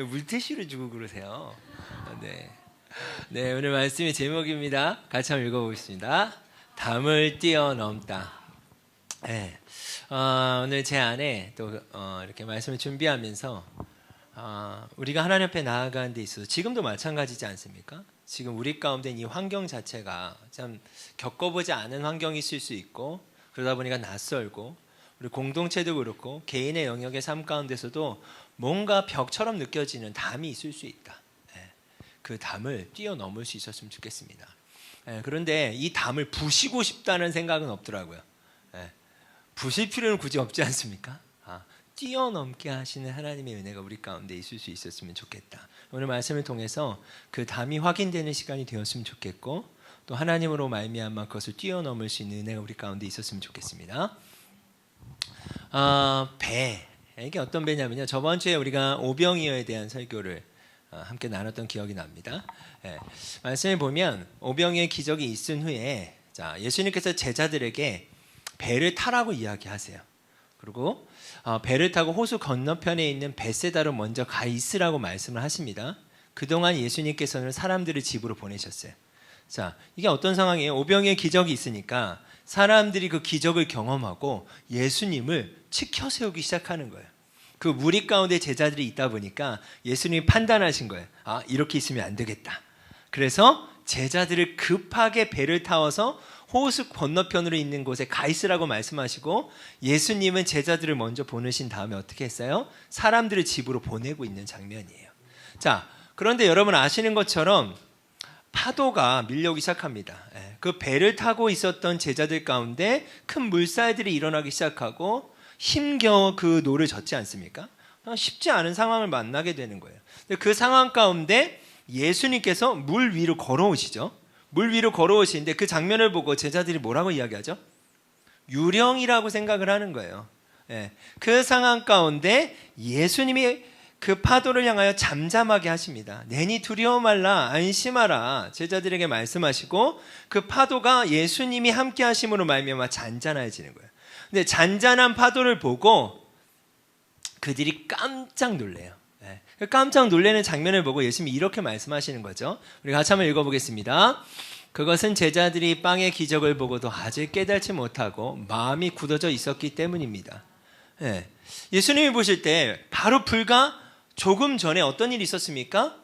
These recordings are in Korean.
물티슈를 주고 그러세요. 네. 네, 오늘 말씀의 제목입니다. 같이 한번 읽어보겠습니다. 담을 뛰어넘다. 네. 오늘 제 안에 또 이렇게 말씀을 준비하면서 우리가 하나님 앞에 나아가는 데 있어서 지금도 마찬가지지 않습니까? 지금 우리 가운데 이 환경 자체가 참 겪어보지 않은 환경이 있을 수 있고, 그러다 보니까 낯설고, 우리 공동체도 그렇고 개인의 영역의 삶 가운데서도 뭔가 벽처럼 느껴지는 담이 있을 수 있다. 그 담을 뛰어넘을 수 있었으면 좋겠습니다. 그런데 이 담을 부시고 싶다는 생각은 없더라고요. 부실 필요는 굳이 없지 않습니까? 뛰어넘게 하시는 하나님의 은혜가 우리 가운데 있을 수 있었으면 좋겠다. 오늘 말씀을 통해서 그 담이 확인되는 시간이 되었으면 좋겠고, 또 하나님으로 말미암아 그것을 뛰어넘을 수 있는 은혜가 우리 가운데 있었으면 좋겠습니다. 배, 이게 어떤 배냐면요, 저번 주에 우리가 오병이어에 대한 설교를 함께 나눴던 기억이 납니다. 말씀을 보면 오병이어의 기적이 있은 후에 예수님께서 제자들에게 배를 타라고 이야기하세요. 그리고 배를 타고 호수 건너편에 있는 벳세다로 먼저 가 있으라고 말씀을 하십니다. 그동안 예수님께서는 사람들을 집으로 보내셨어요. 자, 이게 어떤 상황이에요? 오병이어의 기적이 있으니까 사람들이 그 기적을 경험하고 예수님을 치켜 세우기 시작하는 거예요. 그 무리 가운데 제자들이 있다 보니까 예수님이 판단하신 거예요. 이렇게 있으면 안 되겠다. 그래서 제자들을 급하게 배를 타워서 호수 건너편으로 있는 곳에 가 있으라고 말씀하시고, 예수님은 제자들을 먼저 보내신 다음에 어떻게 했어요? 사람들을 집으로 보내고 있는 장면이에요. 자, 그런데 여러분 아시는 것처럼 파도가 밀려오기 시작합니다. 그 배를 타고 있었던 제자들 가운데 큰 물살들이 일어나기 시작하고 힘겨워 그 노를 젓지 않습니까? 쉽지 않은 상황을 만나게 되는 거예요. 그 상황 가운데 예수님께서 물 위로 걸어오시죠. 물 위로 걸어오시는데 그 장면을 보고 제자들이 뭐라고 이야기하죠? 유령이라고 생각을 하는 거예요. 그 상황 가운데 예수님이 그 파도를 향하여 잠잠하게 하십니다. 내니 두려워 말라, 안심하라, 제자들에게 말씀하시고, 그 파도가 예수님이 함께 하심으로 말미암아 잔잔해지는 거예요. 근데 잔잔한 파도를 보고 그들이 깜짝 놀래요. 깜짝 놀라는 장면을 보고 예수님이 이렇게 말씀하시는 거죠. 우리 같이 한번 읽어보겠습니다. 그것은 제자들이 빵의 기적을 보고도 아직 깨닫지 못하고 마음이 굳어져 있었기 때문입니다. 예수님이 보실 때 바로 불과 조금 전에 어떤 일이 있었습니까?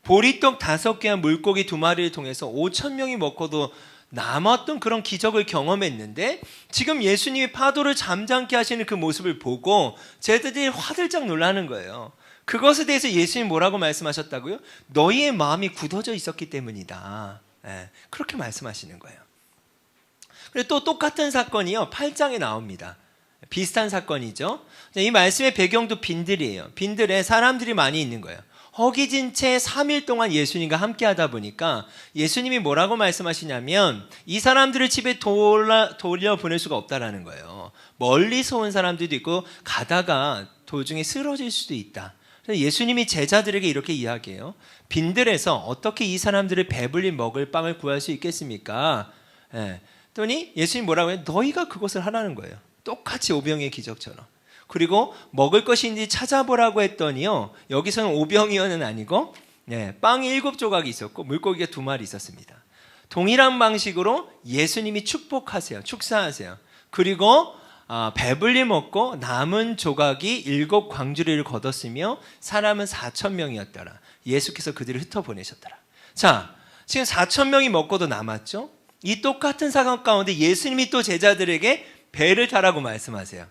보리떡 5개와 물고기 2마리를 통해서 5,000명이 먹고도 남았던 그런 기적을 경험했는데, 지금 예수님이 파도를 잠잠케 하시는 그 모습을 보고 제자들이 화들짝 놀라는 거예요. 그것에 대해서 예수님이 뭐라고 말씀하셨다고요? 너희의 마음이 굳어져 있었기 때문이다. 그렇게 말씀하시는 거예요. 그리고 또 똑같은 사건이요, 8장에 나옵니다. 비슷한 사건이죠. 이 말씀의 배경도 빈들이에요. 빈들에 사람들이 많이 있는 거예요. 허기진 채 3일 동안 예수님과 함께 하다 보니까 예수님이 뭐라고 말씀하시냐면, 이 사람들을 집에 돌려보낼 수가 없다라는 거예요. 멀리서 온 사람들도 있고 가다가 도중에 쓰러질 수도 있다. 그래서 예수님이 제자들에게 이렇게 이야기해요. 빈들에서 어떻게 이 사람들을 배불리 먹을 빵을 구할 수 있겠습니까? 그랬더니 예수님 뭐라고 해요? 너희가 그것을 하라는 거예요. 똑같이 오병이어의 기적처럼. 그리고 먹을 것이 있는지 찾아보라고 했더니요, 여기서는 오병이어는 아니고 빵이 7조각이 있었고 물고기가 2마리 있었습니다. 동일한 방식으로 예수님이 축복하세요. 축사하세요. 그리고 배불리 먹고 남은 조각이 7광주리를 거뒀으며 사람은 4,000명이었더라. 예수께서 그들을 흩어보내셨더라. 자, 지금 4,000명이 먹고도 남았죠. 이 똑같은 상황 가운데 예수님이 또 제자들에게 배를 타라고 말씀하세요.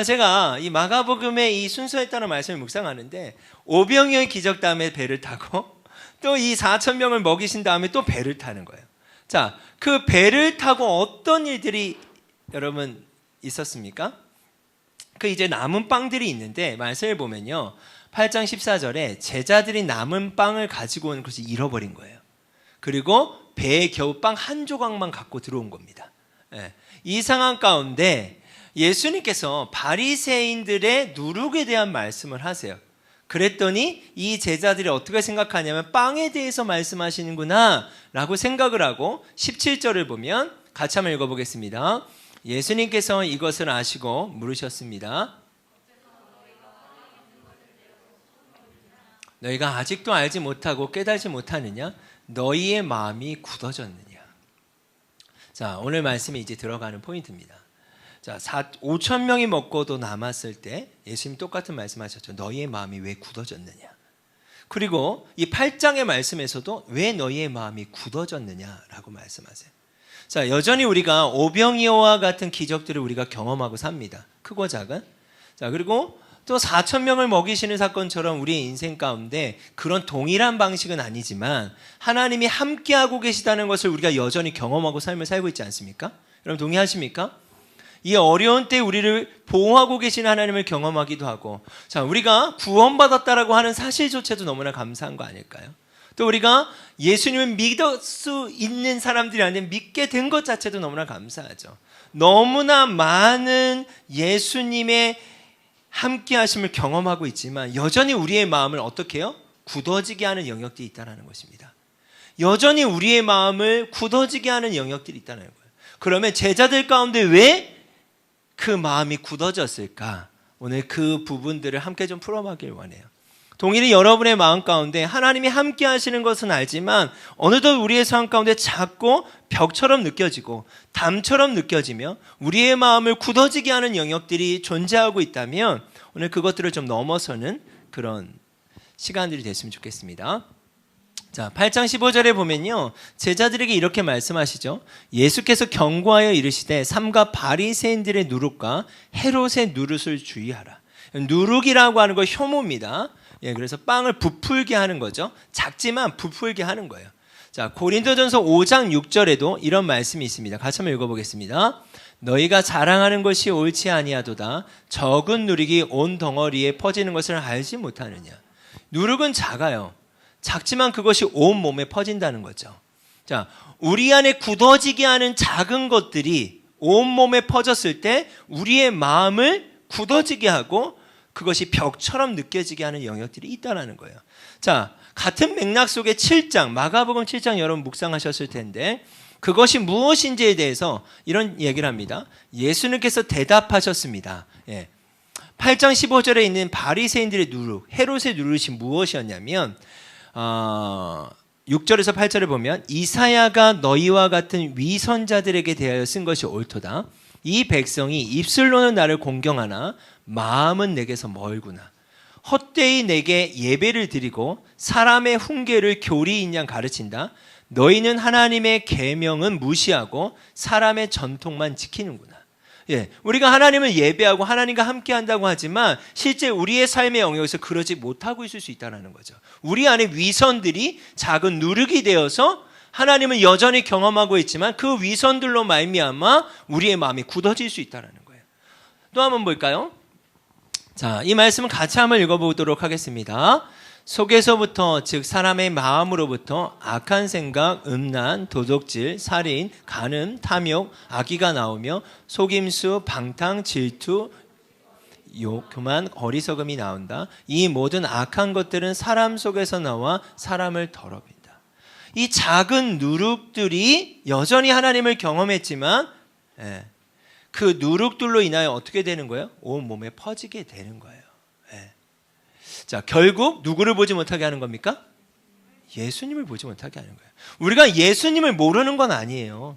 제가 이 마가복음의 이 순서에 따라 말씀을 묵상하는데, 오병이어의 기적 다음에 배를 타고 또 이 4,000명을 먹이신 다음에 또 배를 타는 거예요. 자, 그 배를 타고 어떤 일들이 여러분 있었습니까? 그 이제 남은 빵들이 있는데 말씀을 보면요, 8장 14절에 제자들이 남은 빵을 가지고 온 것을 잃어버린 거예요. 그리고 배에 겨우 빵 한 조각만 갖고 들어온 겁니다. 이 상황 가운데 예수님께서 바리새인들의 누룩에 대한 말씀을 하세요. 그랬더니 이 제자들이 어떻게 생각하냐면 빵에 대해서 말씀하시는구나 라고 생각을 하고, 17절을 보면 같이 한번 읽어보겠습니다. 예수님께서 이것을 아시고 물으셨습니다. 너희가 아직도 알지 못하고 깨달지 못하느냐? 너희의 마음이 굳어졌느냐? 자, 오늘 말씀이 이제 들어가는 포인트입니다. 자, 5천 명이 먹고도 남았을 때 예수님이 똑같은 말씀하셨죠. 너희의 마음이 왜 굳어졌느냐? 그리고 이 8장의 말씀에서도 왜 너희의 마음이 굳어졌느냐라고 말씀하세요. 자, 여전히 우리가 오병이어와 같은 기적들을 우리가 경험하고 삽니다. 크고 작은. 자, 그리고 또 4천 명을 먹이시는 사건처럼 우리의 인생 가운데 그런 동일한 방식은 아니지만 하나님이 함께하고 계시다는 것을 우리가 여전히 경험하고 삶을 살고 있지 않습니까? 여러분 동의하십니까? 이 어려운 때 우리를 보호하고 계신 하나님을 경험하기도 하고, 자, 우리가 구원받았다라고 하는 사실조차도 너무나 감사한 거 아닐까요? 또 우리가 예수님을 믿을 수 있는 사람들이 아니라 믿게 된 것 자체도 너무나 감사하죠. 너무나 많은 예수님의 함께 하심을 경험하고 있지만 여전히 우리의 마음을 어떻게 해요? 굳어지게 하는 영역들이 있다는 것입니다. 여전히 우리의 마음을 굳어지게 하는 영역들이 있다는 거예요. 그러면 제자들 가운데 왜 그 마음이 굳어졌을까? 오늘 그 부분들을 함께 좀 풀어보길 원해요. 동일히 여러분의 마음 가운데 하나님이 함께 하시는 것은 알지만 어느덧 우리의 삶 가운데 작고 벽처럼 느껴지고 담처럼 느껴지며 우리의 마음을 굳어지게 하는 영역들이 존재하고 있다면 오늘 그것들을 좀 넘어서는 그런 시간들이 됐으면 좋겠습니다. 자, 8장 15절에 보면요, 제자들에게 이렇게 말씀하시죠. 예수께서 경고하여 이르시되 삼가 바리새인들의 누룩과 헤롯의 누룩을 주의하라. 누룩이라고 하는 건 효모입니다. 예, 그래서 빵을 부풀게 하는 거죠. 작지만 부풀게 하는 거예요. 자, 고린도전서 5장 6절에도 이런 말씀이 있습니다. 같이 한번 읽어보겠습니다. 너희가 자랑하는 것이 옳지 아니하도다. 적은 누룩이 온 덩어리에 퍼지는 것을 알지 못하느냐. 누룩은 작아요. 작지만 그것이 온 몸에 퍼진다는 거죠. 자, 우리 안에 굳어지게 하는 작은 것들이 온 몸에 퍼졌을 때 우리의 마음을 굳어지게 하고 그것이 벽처럼 느껴지게 하는 영역들이 있다는 거예요. 자, 같은 맥락 속에 7장, 마가복음 7장 여러분 묵상하셨을 텐데 그것이 무엇인지에 대해서 이런 얘기를 합니다. 예수님께서 대답하셨습니다. 예. 8장 15절에 있는 바리새인들의 누룩, 헤롯의 누룩이 무엇이었냐면 6절에서 8절을 보면 이사야가 너희와 같은 위선자들에게 대하여 쓴 것이 옳도다. 이 백성이 입술로는 나를 공경하나 마음은 내게서 멀구나. 헛되이 내게 예배를 드리고 사람의 훈계를 교리인 양 가르친다. 너희는 하나님의 계명은 무시하고 사람의 전통만 지키는구나. 예, 우리가 하나님을 예배하고 하나님과 함께 한다고 하지만 실제 우리의 삶의 영역에서 그러지 못하고 있을 수 있다는 거죠. 우리 안에 위선들이 작은 누룩이 되어서 하나님을 여전히 경험하고 있지만 그 위선들로 말미암아 우리의 마음이 굳어질 수 있다는 거예요. 또 한번 볼까요? 자, 이 말씀을 같이 한번 읽어보도록 하겠습니다. 속에서부터 즉 사람의 마음으로부터 악한 생각, 음란, 도둑질, 살인, 간음, 탐욕, 악의가 나오며 속임수, 방탕, 질투, 욕, 교만, 어리석음이 나온다. 이 모든 악한 것들은 사람 속에서 나와 사람을 더럽힌다. 이 작은 누룩들이 여전히 하나님을 경험했지만 그 누룩들로 인하여 어떻게 되는 거예요? 온 몸에 퍼지게 되는 거예요. 자, 결국 누구를 보지 못하게 하는 겁니까? 예수님을 보지 못하게 하는 거예요. 우리가 예수님을 모르는 건 아니에요.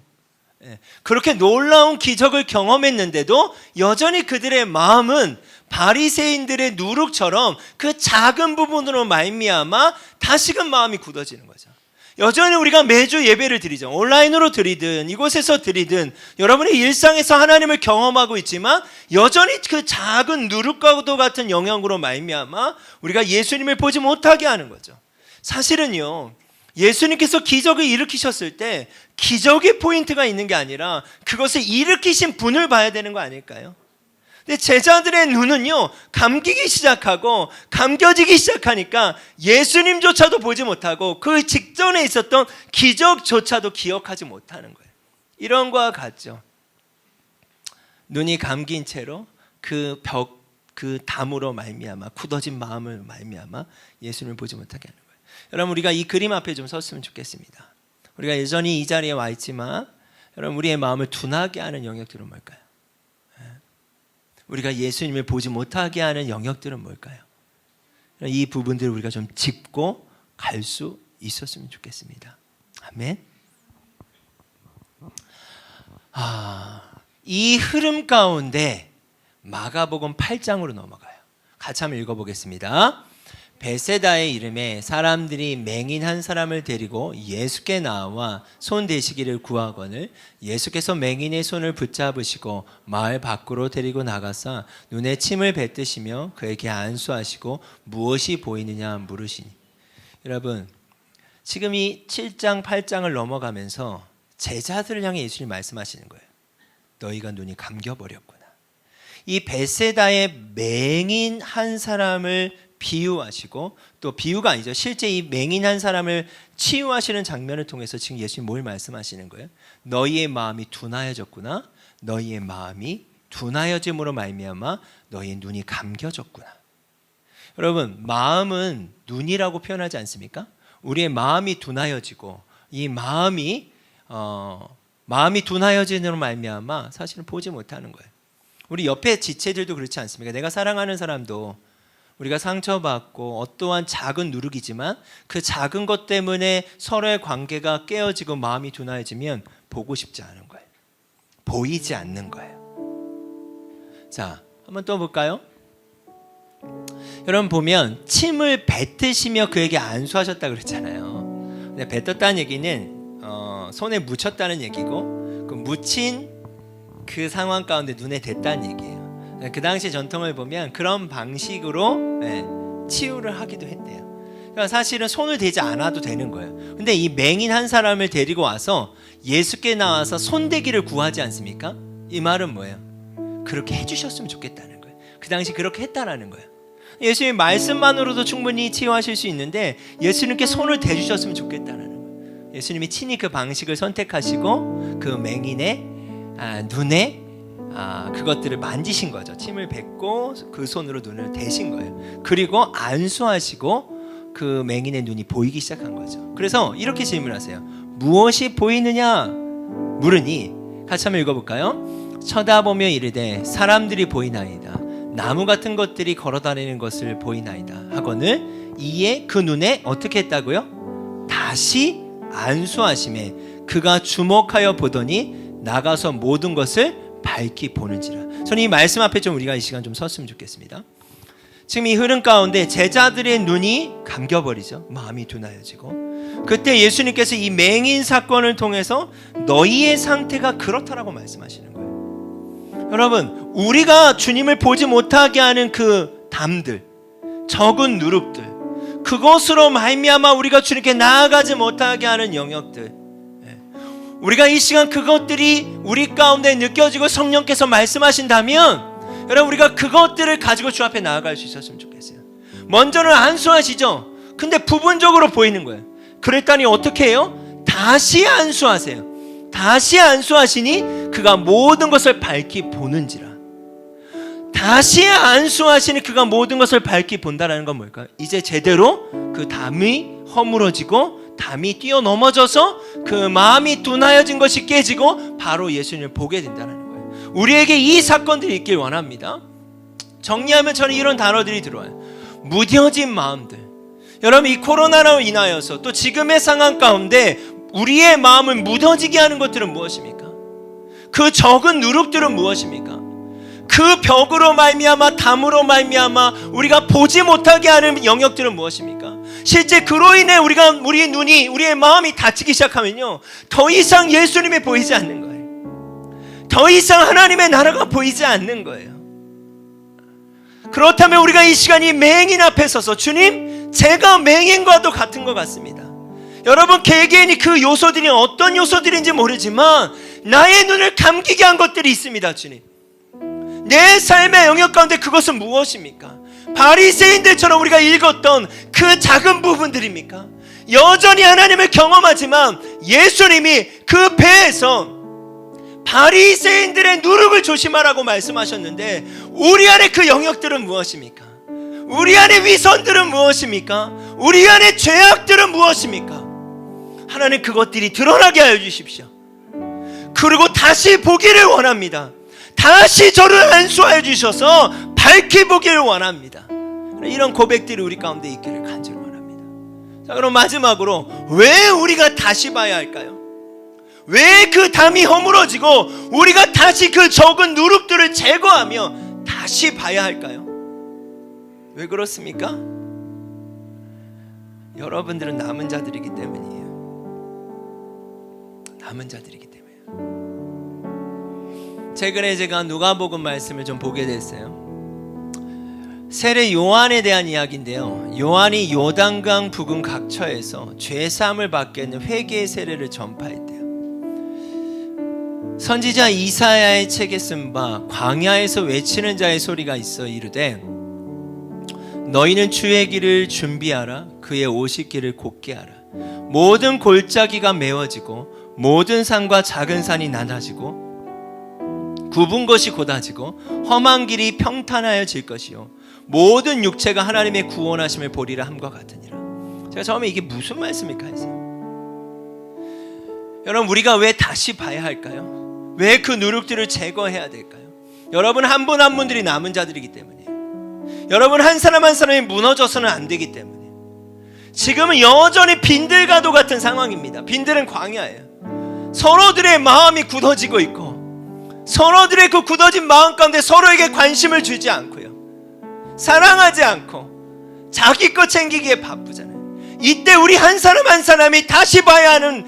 그렇게 놀라운 기적을 경험했는데도 여전히 그들의 마음은 바리새인들의 누룩처럼 그 작은 부분으로 말미암아 다시금 마음이 굳어지는 거죠. 여전히 우리가 매주 예배를 드리죠. 온라인으로 드리든 이곳에서 드리든 여러분의 일상에서 하나님을 경험하고 있지만 여전히 그 작은 누룩과도 같은 영향으로 말미암아 우리가 예수님을 보지 못하게 하는 거죠. 사실은요, 예수님께서 기적을 일으키셨을 때 기적의 포인트가 있는 게 아니라 그것을 일으키신 분을 봐야 되는 거 아닐까요? 근데 제자들의 눈은요, 감기기 시작하고 감겨지기 시작하니까 예수님조차도 보지 못하고 그 직전에 있었던 기적조차도 기억하지 못하는 거예요. 이런 거와 같죠. 눈이 감긴 채로 그 벽, 그 담으로 말미암아 굳어진 마음을 말미암아 예수님을 보지 못하게 하는 거예요. 여러분, 우리가 이 그림 앞에 좀 섰으면 좋겠습니다. 우리가 여전히 이 자리에 와 있지만 여러분, 우리의 마음을 둔하게 하는 영역들은 뭘까요? 우리가 예수님을 보지 못하게 하는 영역들은 뭘까요? 이 부분들을 우리가 좀 짚고 갈 수 있었으면 좋겠습니다. 아멘. 이 흐름 가운데 마가복음 8장으로 넘어가요. 같이 한번 읽어보겠습니다. 베세다의 이름에 사람들이 맹인 한 사람을 데리고 예수께 나와 손 대시기를 구하거늘 예수께서 맹인의 손을 붙잡으시고 마을 밖으로 데리고 나가사 눈에 침을 뱉으시며 그에게 안수하시고 무엇이 보이느냐 물으시니. 여러분, 지금 이 7장 8장을 넘어가면서 제자들을 향해 예수님이 말씀하시는 거예요. 너희가 눈이 감겨버렸구나. 이 베세다의 맹인 한 사람을 비유하시고, 또 비유가 아니죠, 실제 이 맹인 한 사람을 치유하시는 장면을 통해서 지금 예수님이 뭘 말씀하시는 거예요? 너희의 마음이 둔하여졌구나. 너희의 마음이 둔하여짐으로 말미암아 너희의 눈이 감겨졌구나. 여러분, 마음은 눈이라고 표현하지 않습니까? 우리의 마음이 둔하여지고, 이 마음이 둔하여짐으로 말미암아 사실은 보지 못하는 거예요. 우리 옆에 지체들도 그렇지 않습니까? 내가 사랑하는 사람도 우리가 상처받고 어떠한 작은 누룩이지만 그 작은 것 때문에 서로의 관계가 깨어지고 마음이 둔하여지면 보고 싶지 않은 거예요. 보이지 않는 거예요. 자, 한번 또 볼까요? 여러분 보면 침을 뱉으시며 그에게 안수하셨다 그랬잖아요. 근데 뱉었다는 얘기는 손에 묻혔다는 얘기고, 그 묻힌 그 상황 가운데 눈에 댔다는 얘기예요. 그 당시 전통을 보면 그런 방식으로 치유를 하기도 했대요. 그러니까 사실은 손을 대지 않아도 되는 거예요. 근데 이 맹인 한 사람을 데리고 와서 예수께 나와서 손대기를 구하지 않습니까? 이 말은 뭐예요? 그렇게 해주셨으면 좋겠다는 거예요. 그 당시 그렇게 했다라는 거예요. 예수님의 말씀만으로도 충분히 치유하실 수 있는데 예수님께 손을 대주셨으면 좋겠다는 거예요. 예수님이 친히 그 방식을 선택하시고 그 맹인의 눈에 그것들을 만지신 거죠. 침을 뱉고 그 손으로 눈을 대신 거예요. 그리고 안수하시고 그 맹인의 눈이 보이기 시작한 거죠. 그래서 이렇게 질문하세요. 무엇이 보이느냐 물으니, 같이 한번 읽어볼까요? 쳐다보며 이르되 사람들이 보이나이다. 나무 같은 것들이 걸어다니는 것을 보이나이다 하거늘 이에 그 눈에 어떻게 했다고요? 다시 안수하심에 그가 주목하여 보더니 나가서 모든 것을 밝히 보는지라. 저는 이 말씀 앞에 좀 우리가 이 시간 좀 섰으면 좋겠습니다. 지금 이 흐름 가운데 제자들의 눈이 감겨버리죠. 마음이 둔하여지고, 그때 예수님께서 이 맹인 사건을 통해서 너희의 상태가 그렇다라고 말씀하시는 거예요. 여러분, 우리가 주님을 보지 못하게 하는 그 담들, 적은 누룩들, 그것으로 말미암아 우리가 주님께 나아가지 못하게 하는 영역들, 우리가 이 시간 그것들이 우리 가운데 느껴지고 성령께서 말씀하신다면 여러분, 우리가 그것들을 가지고 주 앞에 나아갈 수 있었으면 좋겠어요. 먼저는 안수하시죠. 근데 부분적으로 보이는 거예요. 그랬더니 어떻게 해요? 다시 안수하세요. 다시 안수하시니 그가 모든 것을 밝히 보는지라. 다시 안수하시니 그가 모든 것을 밝히 본다라는 건 뭘까요? 이제 제대로 그 담이 허물어지고 담이 뛰어넘어져서 그 마음이 둔하여진 것이 깨지고 바로 예수님을 보게 된다는 거예요. 우리에게 이 사건들이 있길 원합니다. 정리하면 저는 이런 단어들이 들어와요. 무뎌진 마음들. 여러분, 이 코로나로 인하여서 또 지금의 상황 가운데 우리의 마음을 무뎌지게 하는 것들은 무엇입니까? 그 적은 누룩들은 무엇입니까? 그 벽으로 말미암아, 담으로 말미암아 우리가 보지 못하게 하는 영역들은 무엇입니까? 실제 그로 인해 우리의 눈이, 우리의 마음이 다치기 시작하면요, 더 이상 예수님이 보이지 않는 거예요. 더 이상 하나님의 나라가 보이지 않는 거예요. 그렇다면 우리가 이 시간 이 맹인 앞에 서서, 주님, 제가 맹인과도 같은 것 같습니다. 여러분, 개개인이 그 요소들이 어떤 요소들인지 모르지만 나의 눈을 감기게 한 것들이 있습니다. 주님, 내 삶의 영역 가운데 그것은 무엇입니까? 바리새인들처럼 우리가 읽었던 그 작은 부분들입니까? 여전히 하나님을 경험하지만 예수님이 그 배에서 바리새인들의 누룩을 조심하라고 말씀하셨는데 우리 안에 그 영역들은 무엇입니까? 우리 안에 위선들은 무엇입니까? 우리 안에 죄악들은 무엇입니까? 하나님, 그것들이 드러나게 하여 주십시오. 그리고 다시 보기를 원합니다. 다시 저를 안수하여 주셔서 밝히 보기를 원합니다. 이런 고백들이 우리 가운데 있기를 간절히 원합니다. 자, 그럼 마지막으로 왜 우리가 다시 봐야 할까요? 왜 그 담이 허물어지고 우리가 다시 그 적은 누룩들을 제거하며 다시 봐야 할까요? 왜 그렇습니까? 여러분들은 남은 자들이기 때문이에요. 남은 자들이기 때문이에요. 최근에 제가 누가복음 말씀을 좀 보게 됐어요. 세례 요한에 대한 이야기인데요. 요한이 요단강 부근 각처에서 죄사함을 받게 하는 회개의 세례를 전파했대요. 선지자 이사야의 책에 쓴 바 광야에서 외치는 자의 소리가 있어 이르되 너희는 주의 길을 준비하라. 그의 오실 길을 곧게 하라. 모든 골짜기가 메워지고 모든 산과 작은 산이 낮아지고 굽은 것이 곧아지고 험한 길이 평탄하여질 것이요 모든 육체가 하나님의 구원하심을 보리라 함과 같으니라. 제가 처음에 이게 무슨 말씀일까 했어요. 여러분, 우리가 왜 다시 봐야 할까요? 왜 그 누룩들을 제거해야 될까요? 여러분, 한 분 한 분들이 남은 자들이기 때문이에요. 여러분, 한 사람 한 사람이 무너져서는 안 되기 때문에 지금은 여전히 빈들과도 같은 상황입니다. 빈들은 광야예요. 서로들의 마음이 굳어지고 있고 서로들의 그 굳어진 마음 가운데 서로에게 관심을 주지 않고요, 사랑하지 않고 자기 것 챙기기에 바쁘잖아요. 이때 우리 한 사람 한 사람이 다시 봐야 하는,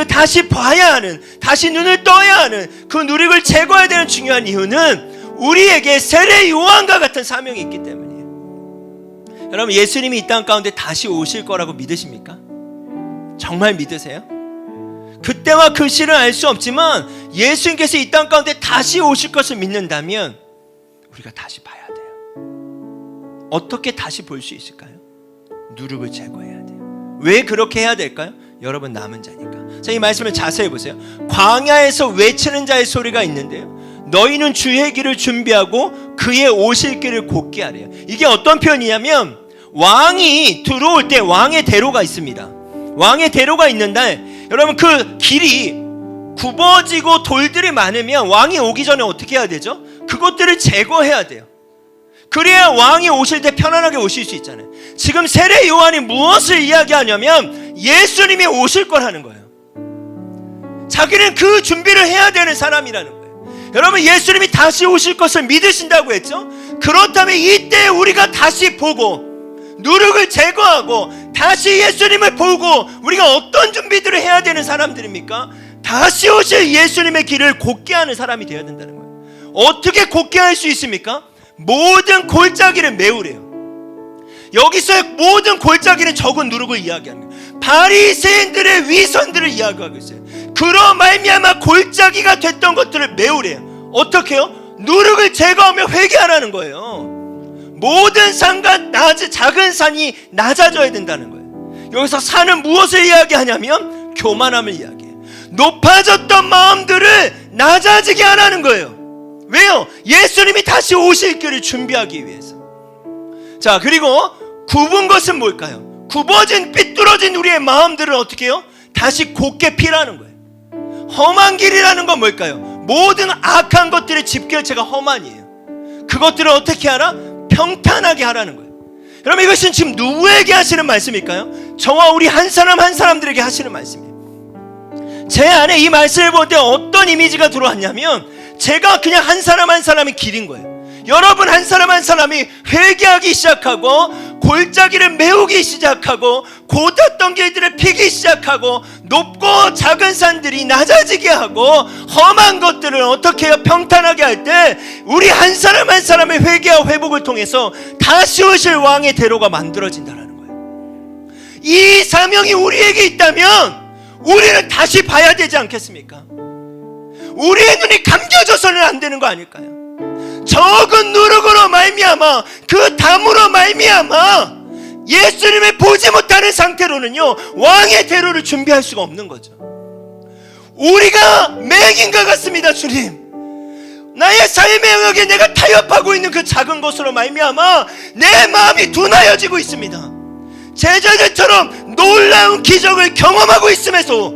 다시 봐야 하는, 다시 눈을 떠야 하는 그 누룩을 제거해야 되는 중요한 이유는 우리에게 세례 요한과 같은 사명이 있기 때문이에요. 여러분, 예수님이 이 땅 가운데 다시 오실 거라고 믿으십니까? 정말 믿으세요? 그때와 그 시를 알 수 없지만 예수님께서 이 땅 가운데 다시 오실 것을 믿는다면 우리가 다시 봐야 돼요. 어떻게 다시 볼 수 있을까요? 누룩을 제거해야 돼요. 왜 그렇게 해야 될까요? 여러분, 남은 자니까. 자, 이 말씀을 자세히 보세요. 광야에서 외치는 자의 소리가 있는데요, 너희는 주의 길을 준비하고 그의 오실 길을 곧게 하래요. 이게 어떤 표현이냐면 왕이 들어올 때 왕의 대로가 있습니다. 왕의 대로가 있는데 여러분, 그 길이 굽어지고 돌들이 많으면 왕이 오기 전에 어떻게 해야 되죠? 그것들을 제거해야 돼요. 그래야 왕이 오실 때 편안하게 오실 수 있잖아요. 지금 세례 요한이 무엇을 이야기하냐면 예수님이 오실 거라는 거예요. 자기는 그 준비를 해야 되는 사람이라는 거예요. 여러분, 예수님이 다시 오실 것을 믿으신다고 했죠? 그렇다면 이때 우리가 다시 보고 누룩을 제거하고 다시 예수님을 보고 우리가 어떤 준비들을 해야 되는 사람들입니까? 다시 오실 예수님의 길을 곧게 하는 사람이 되어야 된다는 거예요. 어떻게 곧게 할 수 있습니까? 모든 골짜기를 메우래요. 여기서의 모든 골짜기는 적은 누룩을 이야기하는 거예요. 바리새인들의 위선들을 이야기하고 있어요. 그러 말미암아 골짜기가 됐던 것들을 메우래요. 어떻게 해요? 누룩을 제거하며 회개하라는 거예요. 모든 산과 작은 산이 낮아져야 된다는 거예요. 여기서 산은 무엇을 이야기하냐면 교만함을 이야기해요. 높아졌던 마음들을 낮아지게 하라는 거예요. 왜요? 예수님이 다시 오실 길을 준비하기 위해서. 자, 그리고 굽은 것은 뭘까요? 굽어진 삐뚤어진 우리의 마음들을 어떻게 해요? 다시 곧게 피라는 거예요. 험한 길이라는 건 뭘까요? 모든 악한 것들의 집결체가 험한이에요. 그것들을 어떻게 하라? 평탄하게 하라는 거예요. 여러분, 이것은 지금 누구에게 하시는 말씀일까요? 저와 우리 한 사람 한 사람들에게 하시는 말씀이에요. 제 안에 이 말씀을 볼 때 어떤 이미지가 들어왔냐면 제가 그냥 한 사람 한 사람이 길인 거예요. 여러분, 한 사람 한 사람이 회개하기 시작하고 골짜기를 메우기 시작하고 곧았던 길들을 피기 시작하고 높고 작은 산들이 낮아지게 하고 험한 것들을 어떻게 해요? 평탄하게 할 때 우리 한 사람 한 사람의 회개와 회복을 통해서 다시 오실 왕의 대로가 만들어진다는 거예요. 이 사명이 우리에게 있다면 우리는 다시 봐야 되지 않겠습니까? 우리의 눈이 감겨져서는 안 되는 거 아닐까요? 적은 누룩으로 말미암아, 그 담으로 말미암아 예수님을 보지 못하는 상태로는요 왕의 대로를 준비할 수가 없는 거죠. 우리가 맹인과 같습니다. 주님, 나의 삶의 영역에 내가 타협하고 있는 그 작은 것으로 말미암아 내 마음이 둔하여지고 있습니다. 제자들처럼 놀라운 기적을 경험하고 있음에도,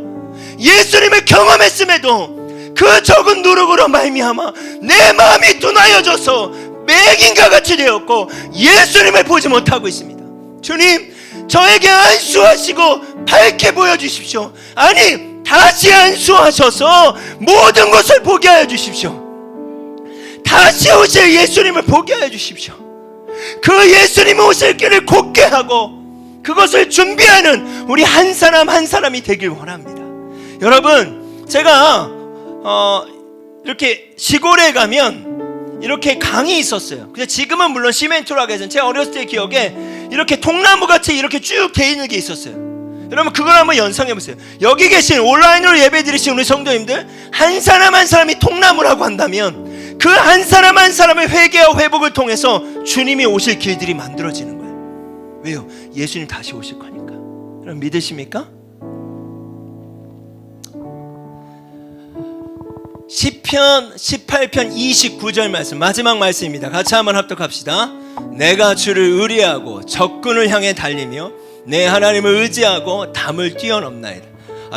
예수님을 경험했음에도 그 적은 누룩으로 말미암아 내 마음이 둔하여져서 맹인과 같이 되었고 예수님을 보지 못하고 있습니다. 주님, 저에게 안수하시고 밝게 보여주십시오. 아니, 다시 안수하셔서 모든 것을 보게 하여 주십시오. 다시 오실 예수님을 보게 하여 주십시오. 그 예수님 오실 길을 곧게 하고 그것을 준비하는 우리 한 사람 한 사람이 되길 원합니다. 여러분, 제가 이렇게 시골에 가면 이렇게 강이 있었어요. 근데 지금은 물론 시멘트로 하게 해서, 제가 어렸을 때 기억에 이렇게 통나무같이 이렇게 쭉 돼 있는 게 있었어요. 여러분, 그걸 한번 연상해 보세요. 여기 계신 온라인으로 예배 드리신 우리 성도님들, 한 사람 한 사람이 통나무라고 한다면 그 한 사람 한 사람의 회개와 회복을 통해서 주님이 오실 길들이 만들어지는 거예요. 왜요? 예수님 다시 오실 거니까. 여러분, 믿으십니까? 시편 18편 29절 말씀, 마지막 말씀입니다. 같이 한번 합독합시다. 내가 주를 의뢰하고 적군을 향해 달리며 내 하나님을 의지하고 담을 뛰어넘나이다.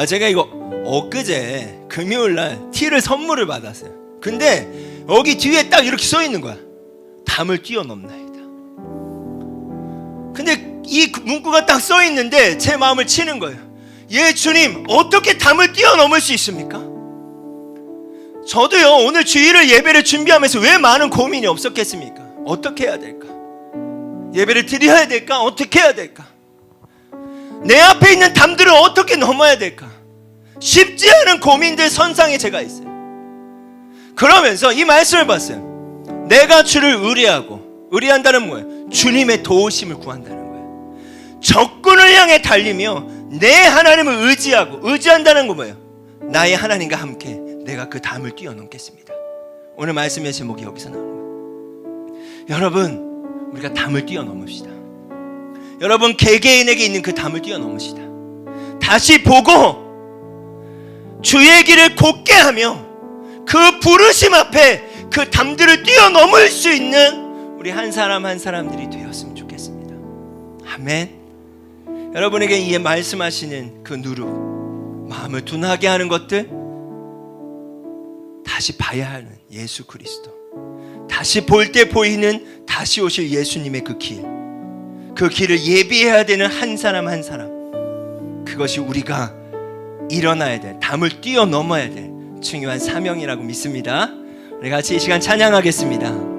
제가 이거 엊그제 금요일날 티를 선물을 받았어요. 근데 여기 뒤에 딱 이렇게 써 있는 거야. 담을 뛰어넘나이다. 근데 이 문구가 딱 써 있는데 제 마음을 치는 거예요. 예, 주님, 어떻게 담을 뛰어넘을 수 있습니까? 저도요, 오늘 주일을 예배를 준비하면서 왜 많은 고민이 없었겠습니까? 어떻게 해야 될까? 예배를 드려야 될까? 어떻게 해야 될까? 내 앞에 있는 담들을 어떻게 넘어야 될까? 쉽지 않은 고민들 선상에 제가 있어요. 그러면서 이 말씀을 봤어요. 내가 주를 의뢰하고, 의뢰한다는 뭐예요? 주님의 도우심을 구한다는 거예요. 적군을 향해 달리며 내 하나님을 의지하고, 의지한다는 거 뭐예요? 나의 하나님과 함께 내가 그 담을 뛰어넘겠습니다. 오늘 말씀의 제목이 여기서 나오는 거예요. 여러분, 우리가 담을 뛰어넘읍시다. 여러분, 개개인에게 있는 그 담을 뛰어넘으시다. 다시 보고 주의 길을 곧게 하며 그 부르심 앞에 그 담들을 뛰어넘을 수 있는 우리 한 사람 한 사람들이 되었으면 좋겠습니다. 아멘. 여러분에게 이 말씀하시는 그 누룩, 마음을 둔하게 하는 것들, 다시 봐야 하는 예수 그리스도, 다시 볼 때 보이는 다시 오실 예수님의 그 길, 그 길을 예비해야 되는 한 사람 한 사람, 그것이 우리가 일어나야 될, 담을 뛰어넘어야 될 중요한 사명이라고 믿습니다. 우리 같이 이 시간 찬양하겠습니다.